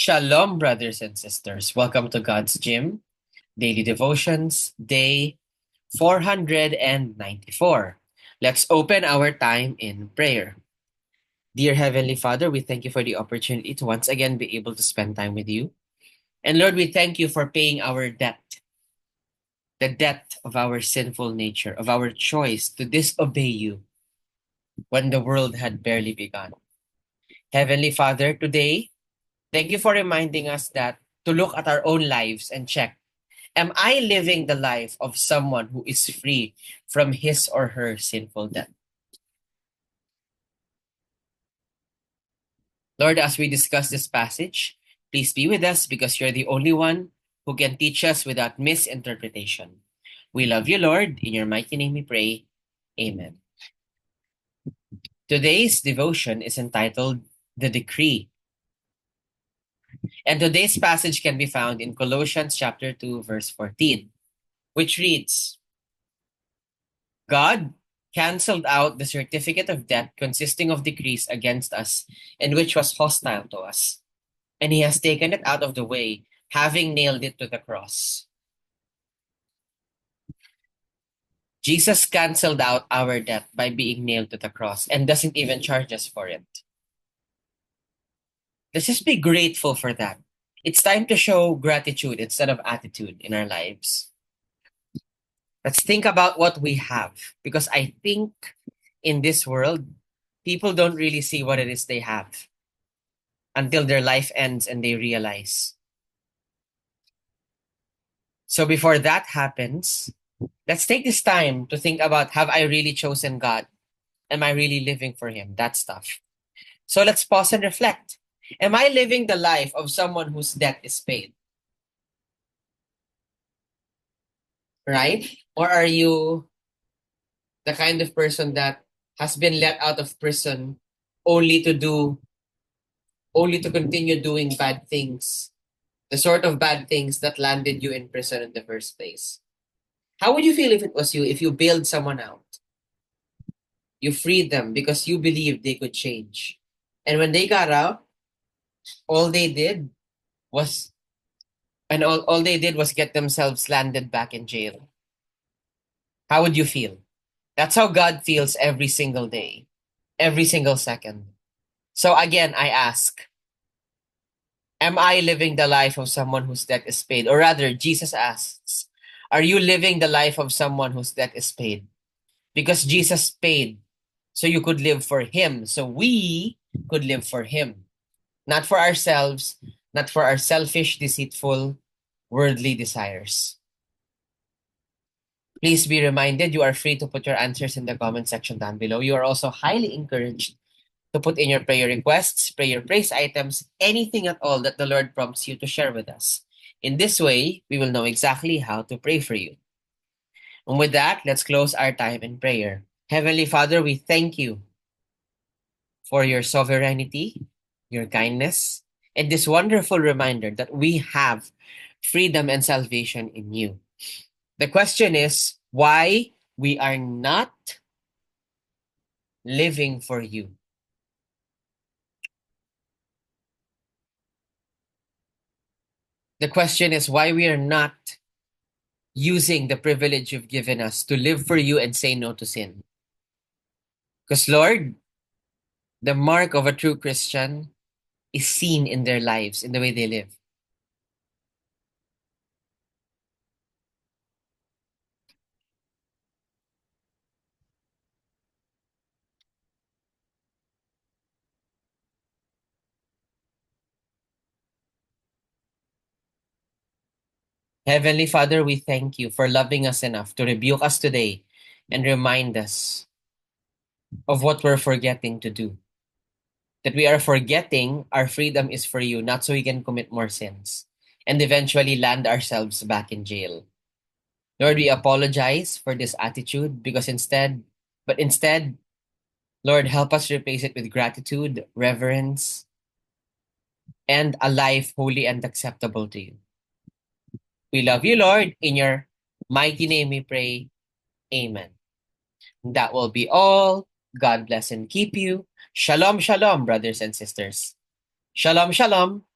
Shalom, brothers and sisters. Welcome to God's Gym, Daily Devotions, day 494. Let's open our time in prayer. Dear Heavenly Father, we thank you for the opportunity to once again be able to spend time with you. And Lord, we thank you for paying our debt, the debt of our sinful nature, of our choice to disobey you when the world had barely begun. Heavenly Father, today, thank you for reminding us that to look at our own lives and check, am I living the life of someone who is free from his or her sinful debt? Lord, as we discuss this passage, please be with us because you're the only one who can teach us without misinterpretation. We love you, Lord. In your mighty name we pray. Amen. Today's devotion is entitled The Decree. And today's passage can be found in Colossians chapter 2, verse 14, which reads, God canceled out the certificate of debt consisting of decrees against us and which was hostile to us. And he has taken it out of the way, having nailed it to the cross. Jesus canceled out our debt by being nailed to the cross and doesn't even charge us for it. Let's just be grateful for that. It's time to show gratitude instead of attitude in our lives. Let's think about what we have, because I think in this world, people don't really see what it is they have until their life ends and they realize. So before that happens, let's take this time to think about, have I really chosen God? Am I really living for Him? That stuff. So let's pause and reflect. Am I living the life of someone whose debt is paid? Right? Or are you the kind of person that has been let out of prison only to continue doing bad things, the sort of bad things that landed you in prison in the first place? How would you feel if it was you, if you bailed someone out? You freed them because you believed they could change. And when they got out, all they did was all they did was get themselves landed back in jail. How would you feel? That's how God feels every single day, every single second. So again, I ask, am I living the life of someone whose debt is paid? Or rather, Jesus asks, are you living the life of someone whose debt is paid? Because Jesus paid, so you could live for Him. So we could live for Him. Not for ourselves, not for our selfish, deceitful, worldly desires. Please be reminded you are free to put your answers in the comment section down below. You are also highly encouraged to put in your prayer requests, prayer praise items, anything at all that the Lord prompts you to share with us. In this way, we will know exactly how to pray for you. And with that, let's close our time in prayer. Heavenly Father, we thank you for your sovereignty, your kindness, and this wonderful reminder that we have freedom and salvation in you. The question is why we are not living for you. The question is why we are not using the privilege you've given us to live for you and say no to sin. Because, Lord, the mark of a true Christian is seen in their lives, in the way they live. Heavenly Father, we thank you for loving us enough to rebuke us today and remind us of what we're forgetting to do. That we are forgetting our freedom is for you, not so we can commit more sins and eventually land ourselves back in jail. Lord, we apologize for this attitude but instead, Lord, help us replace it with gratitude, reverence, and a life holy and acceptable to you. We love you, Lord. In your mighty name we pray. Amen. That will be all. God bless and keep you. Shalom, shalom, brothers and sisters. Shalom, shalom.